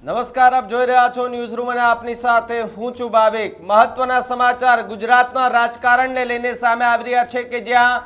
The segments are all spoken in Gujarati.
નમસ્કાર, આપ જોઈ રહ્યા છો ન્યૂઝ રૂમ અને આપની સાથે હું છું ભાવિક। મહત્વના સમાચાર ગુજરાતના રાજકારણને લઈને સામે આવી રહ્યા છે કે જ્યાં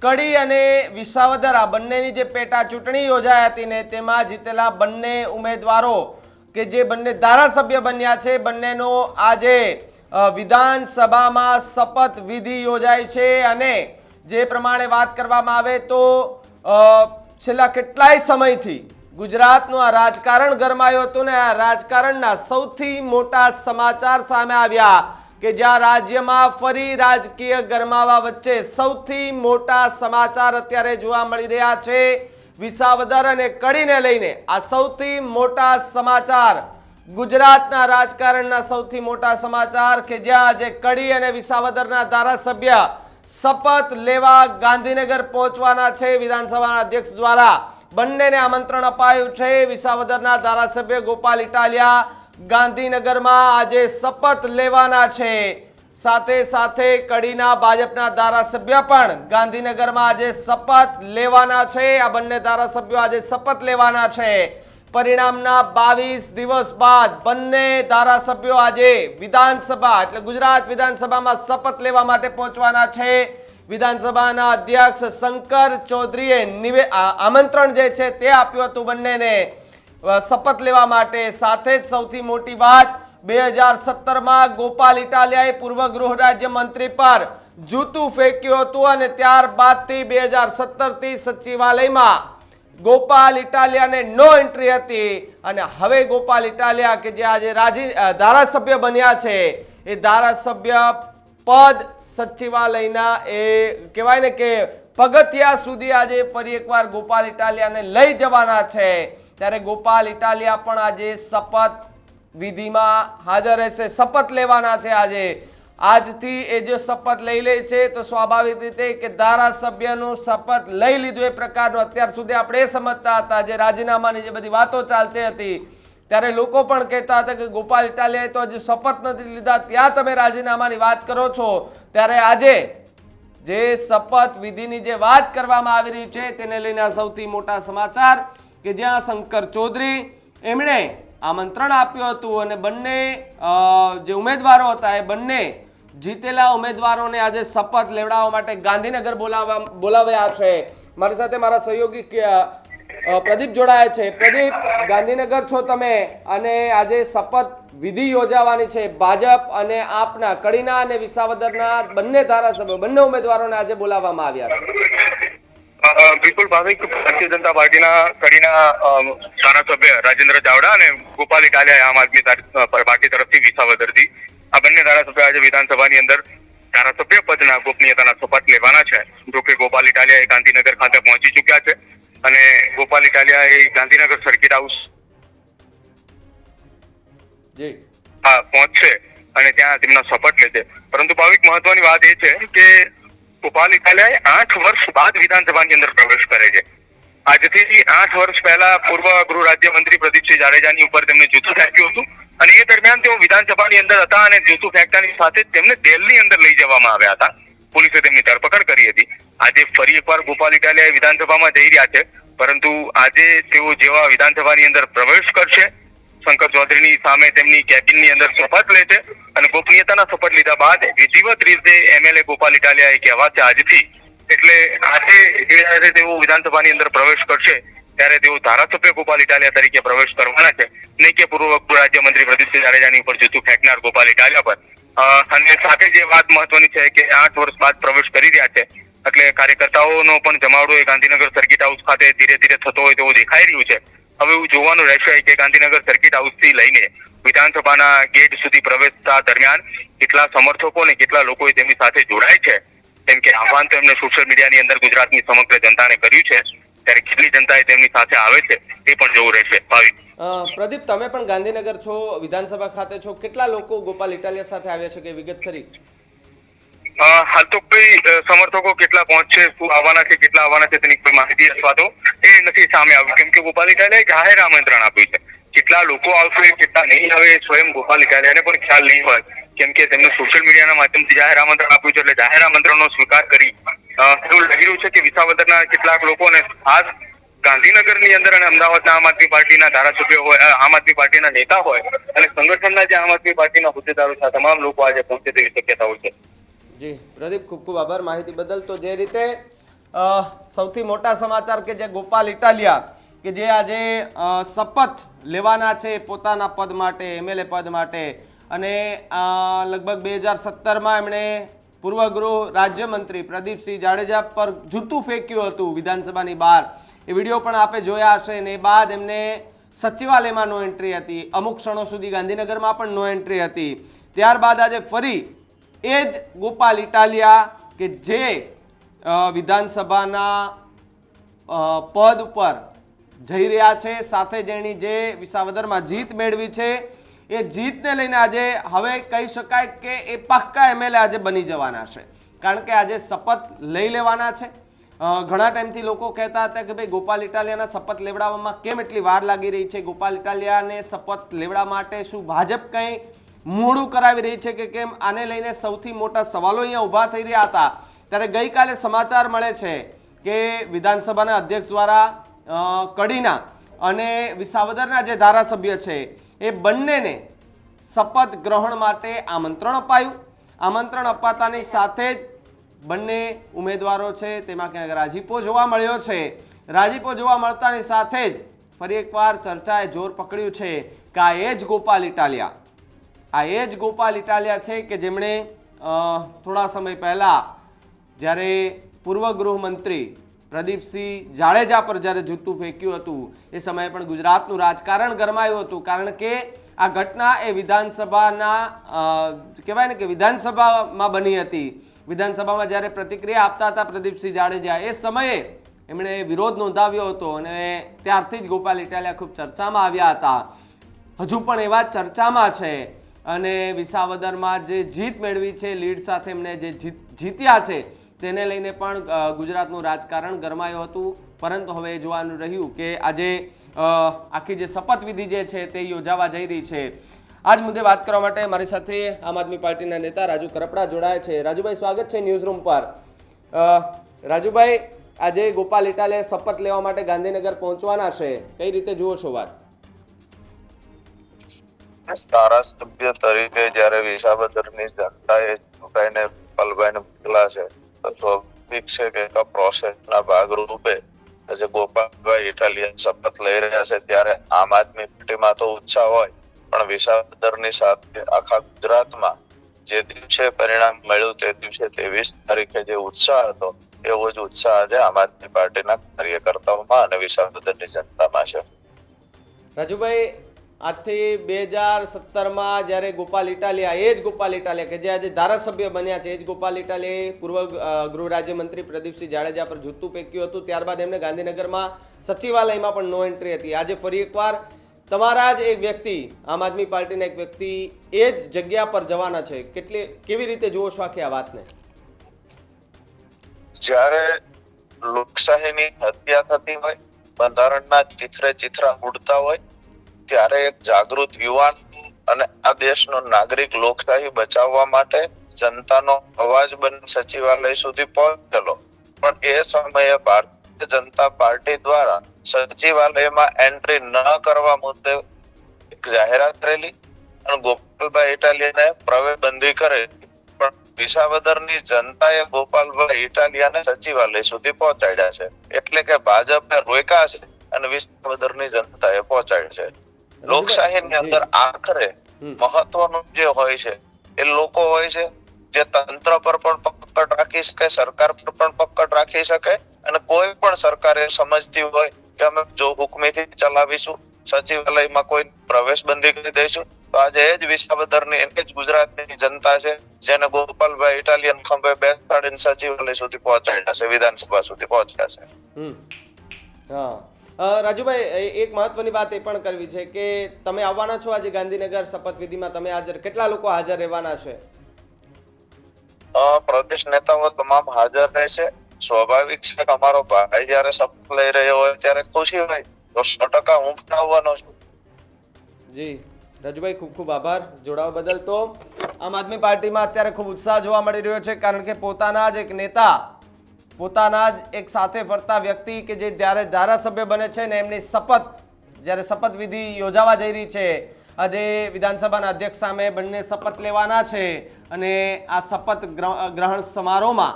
કડી અને વિસાવદર આ બંનેની જે પેટા ચૂંટણી યોજાઈ હતી ને તેમાં જીતેલા બંને ઉમેદવારો કે જે બંને ધારાસભ્ય બન્યા છે બંનેનો આજે વિધાનસભામાં શપથ વિધિ યોજાઈ છે અને જે પ્રમાણે વાત કરવામાં આવે તો છેલ્લા કેટલાય સમયથી ગુજરાતનું આ રાજકારણ ગરમાયું હતું ને આ રાજકારણના સૌથી મોટા સમાચાર સામે આવ્યા કે જ્યાં રાજ્યમાં ફરી રાજકીય ગરમાવા વચ્ચે સૌથી મોટા સમાચાર અત્યારે જોવા મળી રહ્યા છે વિસાવદર અને કડીને લઈને આ સૌથી મોટા સમાચાર ગુજરાતના રાજકારણના સૌથી મોટા સમાચાર કે જ્યાં આજે કડી અને વિસાવદરના ધારાસભ્ય શપથ લેવા ગાંધીનગર પહોંચવાના છે વિધાનસભાના અધ્યક્ષ દ્વારા બંનેને આમંત્રણ અપાયું છે। વિસાવદરના ધારાસભ્ય ગોપાલ ઇટાલિયા ગાંધીનગરમાં આજે શપથ લેવાના છે, સાથે સાથે કડીના ભાજપના ધારાસભ્ય પણ ગાંધીનગરમાં આજે શપથ લેવાના છે। આ બંને ધારાસભ્યો આજે શપથ લેવાના છે। પરિણામના 22 દિવસ બાદ બંને ધારાસભ્યો આજે વિધાનસભા એટલે ગુજરાત વિધાનસભામાં શપથ લેવા માટે પહોંચવાના છે। વિધાનસભાના અધ્યક્ષ શંકર ચૌધરીએ આમંત્રણ જે છે તે આપ્યું હતું બંનેને શપથ લેવા માટે। સાથે જ સૌથી મોટી વાત 2017માં ગોપાલ ઇટાલિયાએ પૂર્વ ગૃહ રાજ્ય મંત્રી પર જૂતું ફેંક્યું હતું અને ત્યારબાદથી 2017 થી સચિવાલયમાં ગોપાલ ઇટાલિયાને નો એન્ટ્રી હતી અને હવે ગોપાલ ઇટાલિયા કે જે આજે ધારાસભ્ય બન્યા છે એ ધારાસભ્ય પદ સચિવાલયના એ કહેવાય ને કે પગથિયા સુધી આજે ફરી એકવાર ગોપાલ ઇટાલિયાને લઈ જવાના છે। ત્યારે ગોપાલ ઇટાલિયા પણ આજે શપથ વિધિમાં હાજર રહેશે, શપથ લેવાના છે। આજથી એ જો શપથ લઈ લે છે તો સ્વાભાવિક રીતે કે ધારાસભ્યનું શપથ લઈ લીધું એ પ્રકારનું અત્યાર સુધી આપણે એ સમજતા હતા જે રાજીનામાની જે બધી વાતો ચાલતી હતી ત્યારે લોકો પણ કહેતા હતા કે ગોપાલ ઇટાલિયાએ તો હજુ શપથ નથી લીધા ત્યાં તમે રાજીનામાની વાત કરો છો। ત્યારે આજે જે શપથ વિધિની જે વાત કરવામાં આવી રહી છે તેને લઈને સૌથી મોટા સમાચાર કે જ્યાં શંકર ચૌધરી એમણે આમંત્રણ આપ્યું હતું અને બંને જે ઉમેદવારો હતા એ બંને જીતેલા ઉમેદવારોને આજે શપથ લેવડાવવા માટે ગાંધીનગર બોલાવ્યા છે। મારી સાથે મારા સહયોગી પ્રદીપ જોડાયા છે। પ્રદીપ, ગાંધીનગર છો તમે અને આજે શપથ વિધિ યોજાવાની છે ભાજપ અને આપના કડીના અને વિસાવદરના બંને ધારાસભ્યો બંને ઉમેદવારોને આજે બોલાવવામાં આવ્યા છે। બિલકુલ ભાવિક, ભારતીય જનતા પાર્ટીના કડીના ધારાસભ્ય રાજેન્દ્ર ચાવડા અને ગોપાલ ઇટાલિયા આમ આદમી પાર્ટી તરફથી વિસાવદરથી આ બંને ધારાસભ્ય આજે વિધાનસભાની અંદર ધારાસભ્ય પદના ગોપનીયતાના શપથ લેવાના છે। જો કે ગોપાલ ઇટાલિયા ગાંધીનગર ખાતે પહોંચી ચુક્યા છે અને ગોપાલ ઇટાલિયા એ ગાંધીનગર સર્કિટ હાઉસ પહોંચશે અને ત્યાં તેમના શપથ લેશે। પરંતુ ભાવિક, મહત્વની વાત એ છે કે ગોપાલ ઇટાલિયા 8 વર્ષ બાદ વિધાનસભાની અંદર પ્રવેશ કરે છે। આજથી 8 વર્ષ પહેલા પૂર્વ ગૃહ રાજ્યમંત્રી પ્રદીપસિંહ જાડેજાની ઉપર તેમને જૂતું ફેંક્યું હતું અને એ દરમિયાન તેઓ વિધાનસભાની અંદર હતા અને જૂતું ફેંકતાની સાથે તેમને જેલની અંદર લઈ જવામાં આવ્યા હતા। પોલીસે તેમની ધરપકડ કરી હતી। આજે ફરી એકવાર ગોપાલ ઇટાલિયા વિધાનસભામાં જઈ રહ્યા છે, પરંતુ આજે તેઓ જેવા વિધાનસભાની અંદર પ્રવેશ કરશે શંકર ચૌધરીની સામે તેમની કેબિનની અંદર શપથ લે છે અને ગોપનીયતાના શપથ લીધા બાદ વિધિવત રીતે એમએલએ ગોપાલ ઇટાલિયા કહેવા છે આજથી, એટલે આજે જ્યારે તેઓ વિધાનસભાની અંદર પ્રવેશ કરશે ત્યારે તેઓ ધારાસભ્ય ગોપાલ ઇટાલિયા તરીકે પ્રવેશ કરવાના છે, નહીં કે પૂર્વ રાજ્યમંત્રી પ્રદીપસિંહ જાડેજાની ઉપર જૂતું ફેંકનાર ગોપાલ ઇટાલિયા પર। અને સાથે જે વાત મહત્વની છે કે 8 વર્ષ બાદ પ્રવેશ કરી રહ્યા છે એટલે કાર્યકર્તાઓનો પણ જમાવડો એ ગાંધીનગર સર્કિટ હાઉસ ખાતે ધીરે ધીરે થતો હોય તેવું દેખાઈ રહ્યું છે। હવે એવું જોવાનું રહેશે કે ગાંધીનગર સર્કિટ હાઉસ થી લઈને વિધાનસભાના ગેટ સુધી પ્રવેશતા દરમિયાન કેટલા સમર્થકો અને કેટલા લોકો તેમની સાથે જોડાય છે, કેમ કે આહવાન તો એમને સોશિયલ મીડિયાની અંદર ગુજરાતની સમગ્ર જનતાને કર્યું છે, ત્યારે કેટલી જનતાએ તેમની સાથે આવે છે એ પણ જોવું રહેશે। ભાવિક, પ્રદીપ, તમે પણ ગાંધીનગર છો, વિધાનસભા ખાતે છો, કેટલા લોકો ગોપાલ ઇટાલિયા સાથે આવ્યા છે કે વિગત ખરી? હાલ તો કોઈ સમર્થકો કેટલા પહોંચશે, શું આવવાના છે, કેટલા આવવાના છે તેની કોઈ માહિતી અથવા તો એ નથી સામે આવ્યું, કેમ કે ગોપાલ ઇટાલિયાએ જાહેર આમંત્રણ આપ્યું છે। કેટલા લોકો આવશે કેટલા નહીં આવે સ્વયં ગોપાલ ઇટાલિયાને પણ ખ્યાલ નહીં હોય, કેમ કે તેમને સોશિયલ મીડિયાના માધ્યમથી જાહેર આમંત્રણ આપ્યું છે એટલે જાહેર આમંત્રણનો સ્વીકાર કરી એવું લાગી રહ્યું છે કે વિસાવદરના કેટલાક લોકોને ખાસ ગાંધીનગરની અંદર અને અમદાવાદના આમ આદમી પાર્ટીના ધારાસભ્યો હોય, આમ આદમી પાર્ટીના નેતા હોય અને સંગઠનના જે આમ આદમી પાર્ટીના હોદ્દેદારો છે, તમામ લોકો આજે પહોંચે તેવી શક્યતાઓ છે. જી પ્રદીપ, ખૂબ ખૂબ આભાર માહિતી બદલ. તો જે રીતે સૌથી મોટા સમાચાર કે જે ગોપાલ ઇટાલિયા કે જે આજે શપથ લેવાના છે પોતાના પદ માટે, એમએલએ પદ માટે, અને લગભગ 2017માં એમણે પૂર્વ ગૃહ રાજ્યમંત્રી પ્રદીપસિંહ જાડેજા પર જૂતું ફેંક્યું હતું વિધાનસભાની બહાર. એ વિડીયો પણ આપે જોયા હશે. અને એ બાદ એમને સચિવાલયમાં નો એન્ટ્રી હતી, અમુક ક્ષણો સુધી ગાંધીનગરમાં પણ નો એન્ટ્રી હતી. ત્યારબાદ આજે ફરી એ જ ગોપાલ ઇટાલિયા કે જે વિધાનસભાના પદ ઉપર જઈ રહ્યા છે, સાથે જેની જે વિસાવદરમાં જીત મેળવી છે, એ જીતને લઈને આજે હવે કહી શકાય કે એ પાક્કા એમએલએ આજે બની જવાના છે. કારણ કે આજે શપથ લઈ લેવાના છે. ઘણા ટાઈમથી લોકો કહેતા હતા કે ભાઈ ગોપાલ ઇટાલિયાના શપથ લેવડાવવામાં કેમ એટલી વાર લાગી રહી છે, ગોપાલ ઇટાલિયાને શપથ લેવડાવવા માટે શું ભાજપ કંઈ મોડું કરાવી રહી છે કે કેમ? આને લઈને સૌથી મોટા સવાલો અહીંયા ઊભા થઈ રહ્યા હતા. ત્યારે ગઈકાલે સમાચાર મળે છે કે વિધાનસભાના અધ્યક્ષ દ્વારા કડીના અને વિસાવદરના જે ધારાસભ્ય છે એ બંનેને શપથ ગ્રહણ માટે આમંત્રણ અપાયું. આમંત્રણ અપાતાની સાથે જ બંને ઉમેદવારો છે તેમાં ક્યાંક રાજીપો જોવા મળ્યો છે. રાજીપો જોવા મળતાની સાથે જ ફરી એકવાર ચર્ચાએ જોર પકડ્યું છે કે આ એ જ ગોપાલ ઇટાલિયા, આ એ જ ગોપાલ ઇટાલિયા છે કે જેમણે થોડા સમય પહેલાં જ્યારે પૂર્વ ગૃહમંત્રી પ્રદીપસિંહ જાડેજા પર જ્યારે જૂતું ફેંક્યું હતું એ સમયે પણ ગુજરાતનું રાજકારણ ગરમાયું હતું. કારણ કે આ ઘટના એ વિધાનસભાના કહેવાય ને કે વિધાનસભામાં બની હતી. વિધાનસભામાં જ્યારે પ્રતિક્રિયા આપતા હતા પ્રદીપસિંહ જાડેજા, એ સમયે એમણે વિરોધ નોંધાવ્યો હતો અને ત્યારથી જ ગોપાલ ઇટાલિયા ખૂબ ચર્ચામાં આવ્યા હતા. હજુ પણ એવા ચર્ચામાં છે. અને વિસાવદરમાં જે જીત મેળવી છે, લીડ સાથે એમણે જે જીત્યા છે, તેને લઈને પણ ગુજરાતનું રાજકારણ ગરમાયું હતું. પરંતુ હવે જોવાનું રહ્યું કે આજે આખી જે શપથવિધિ જે છે તે યોજાવા જઈ રહી છે. આજ મુદ્દે વાત કરવા માટે મારી સાથે આમ આદમી પાર્ટીના નેતા રાજુ કરપડા જોડાયા છે. રાજુભાઈ, સ્વાગત છે ન્યૂઝરૂમ પર. રાજુભાઈ, આજે ગોપાલ ઇટાલિયા શપથ લેવા માટે ગાંધીનગર પહોંચવાના છે, કઈ રીતે જુઓ છો વાત? ધારાસભ્ય તરીકે જયારે વિસાવદરની જનતાએ ચૂંટાઈને પલભાઈને મોકલા છે તો સ્વાભાવિક છે કે એક પ્રોસેસના ભાગરૂપે આજે ગોપાલભાઈ ઇટાલિયા શપથ લઈ રહ્યા છે. ત્યારે આમ આદમી પાર્ટીમાં તો ઉત્સાહ હોય, પણ વિસાવદરની સાથે આખા ગુજરાતમાં જે દિવસે પરિણામ મળ્યું તે દિવસે 23 તારીખે જે ઉત્સાહ હતો એવો જ ઉત્સાહ આજે આમ આદમી પાર્ટીના કાર્યકર્તાઓમાં અને વિસાવદરની જનતામાં છે. રાજુભાઈ, આજથી 2017માં જ્યારે ગોપાલ ઇટાલિયા, એ જ ગોપાલ ઇટાલિયા કે જે આજે ધારાસભ્ય બન્યા છે, એ જ ગોપાલ ઇટાલિયાએ પૂર્વ ગૃહ રાજ્યમંત્રી પ્રદીપસિંહ જાડેજા પર જૂતું ફેંક્યું હતું. ત્યારબાદ એમને ગાંધીનગરમાં સચિવાલયમાં પણ નો એન્ટ્રી હતી. આજે ફરી એકવાર તમારા જ એક વ્યક્તિ, આમ આદમી પાર્ટીના એક વ્યક્તિ એ જ જગ્યા પર જવાના છે. કેવી રીતે જુઓ છો આખી આ વાતને? જ્યારે લોકશાહીની હત્યા થતી હોય, બંધારણના ચિથરા ઉડતા હોય, ત્યારે એક જાગૃત યુવાન અને આ દેશનો નાગરિક લોકશાહી બચાવવા માટે જનતાનો અવાજ બની સચિવાલય સુધી પહોંચેલો. પણ એ સમયે ભારતીય જનતા પાર્ટી દ્વારા સચિવાલયમાં એન્ટ્રી ન કરવા મુદ્દે એક જાહેરાત કરેલી અને ગોપાલભાઈ ઇટાલિયાને પ્રવેશબંધી કરેલી. પણ વિસાવદરની જનતાએ ગોપાલભાઈ ઇટાલિયાને સચિવાલય સુધી પહોંચાડ્યા છે. એટલે કે ભાજપે રોક્યા છે અને વિસાવદરની જનતાએ પહોંચાડ્યા છે. લોકશાહીની અંદર આખરે મહત્વનું જે હોય છે એ લોકો હોય છે જે તંત્ર પર પણ પકડ રાખી શકે, સરકાર પર પણ પકડ રાખી શકે. અને કોઈ પણ સરકાર એ સમજતી હોય કે અમે જો હુકમીથી ચલાવીશું, સચિવાલયમાં કોઈ પ્રવેશબંધી કરી દઈશું, તો આજે એ જ વિસાવદરની એ જ ગુજરાતની જનતા છે જેને ગોપાલભાઈ ઇટાલિયન ખંભે બેસાડીને સચિવાલય સુધી પહોંચાડ્યા છે, વિધાનસભા સુધી પહોંચ્યા છે. રાજુભાઈ, એક મહત્વની વાત એ પણ કરવી છે કે તમે આવવાના છો આજે ગાંધીનગર શપથવિધિમાં, તમે હાજર, કેટલા લોકો હાજર રહેવાના છે? પ્રદેશ નેતાઓ તમામ હાજર રહેશે. સ્વાભાવિક છે કે અમારો ભાઈ જયારે શપથ લઈ રહ્યો હોય ત્યારે ખુશી હોય તો 100% હું પણ આવવાનો છું. જી રાજુભાઈ, ખૂબ ખૂબ આભાર જોડાવા બદલ. તો આમ આદમી પાર્ટીમાં અત્યારે ખૂબ ઉત્સાહ જોવા મળી રહ્યો છે, કારણ કે પોતાના જ એક નેતા પોતાના જ એક સાથે ફરતા વ્યક્તિ કે જે જ્યારે ધારાસભ્ય બને છે ને એમની જ્યારે શપથવિધિ યોજાવા જઈ રહી છે, આજે વિધાનસભાના અધ્યક્ષ સામે બંને શપથ લેવાના છે અને આ શપથ ગ્રહણ સમારોહમાં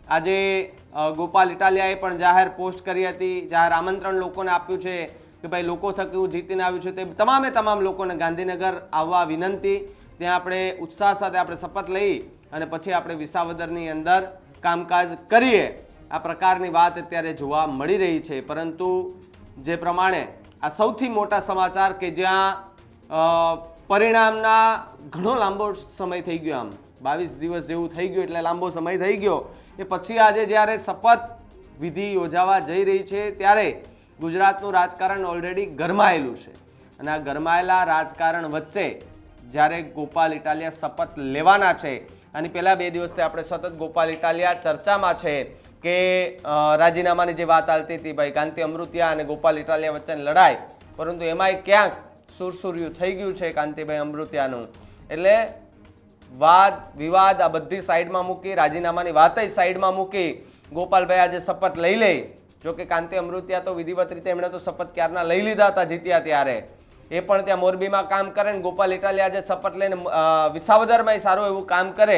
આજે ગોપાલ ઇટાલિયાએ પણ જાહેર પોસ્ટ કરી હતી, જાહેર આમંત્રણ લોકોને આપ્યું છે કે ભાઈ લોકો થકી હું જીતીને આવ્યું છું તે તમામ લોકોને ગાંધીનગર આવવા વિનંતી. ત્યાં આપણે ઉત્સાહ સાથે આપણે શપથ લઈ અને પછી આપણે વિસાવદરની અંદર કામકાજ કરીએ, આ પ્રકારની વાત અત્યારે જોવા મળી રહી છે. પરંતુ જે પ્રમાણે આ સૌથી મોટા સમાચાર કે જ્યાં પરિણામના ઘણો લાંબો સમય થઈ ગયો, આમ 22 દિવસ જેવું થઈ ગયું, એટલે લાંબો સમય થઈ ગયો, એ પછી આજે જ્યારે શપથ વિધિ યોજાવા જઈ રહી છે ત્યારે ગુજરાતનું રાજકારણ ઓલરેડી ગરમાયેલું છે અને આ ગરમાયેલા રાજકારણ વચ્ચે જ્યારે ગોપાલ ઇટાલિયા શપથ લેવાના છે, આની પહેલા 2 દિવસથી આપણે સતત ગોપાલ ઇટાલિયા ચર્ચામાં છે કે રાજીનામાની જે વાત ચાલતી હતી ભાઈ કાંતિ અમૃતિયા અને ગોપાલ ઇટાલિયા વચ્ચેની લડાઈ, પરંતુ એમાંય ક્યાંક સુરસુર્યું થઈ ગયું છે કાંતિભાઈ અમૃતિયાનું. એટલે વાદ વિવાદ આ બધી સાઈડમાં મૂકી, રાજીનામાની વાતય સાઈડમાં મૂકી ગોપાલભાઈ આજે શપથ લઈ લે. જોકે કાંતિ અમૃતિયા તો વિધિવત રીતે એમણે તો શપથ ક્યારના લઈ લીધા હતા જીત્યા ત્યારે, એ પણ ત્યાં મોરબીમાં કામ કરે ને ગોપાલ ઇટાલિયા આજે શપથ લઈને વિસાવદરમાં સારું એવું કામ કરે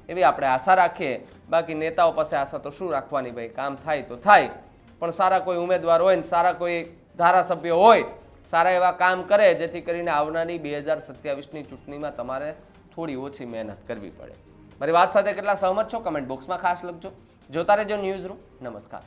એવી આપણે આશા રાખીએ. બાકી નેતાઓ પાસે આશા તો શું રાખવાની ભાઈ, કામ થાય તો થાય, પણ સારા કોઈ ઉમેદવાર હોય ને સારા કોઈ ધારાસભ્ય હોય, સારા એવા કામ કરે જેથી કરીને આવનારી 2027ની ચૂંટણીમાં તમારે થોડી ઓછી મહેનત કરવી પડે. મારી વાત સાથે કેટલા સહમત છો કમેન્ટ બોક્સમાં ખાસ લખજો. જોતા રહેજો ન્યૂઝ રૂમ. નમસ્કાર.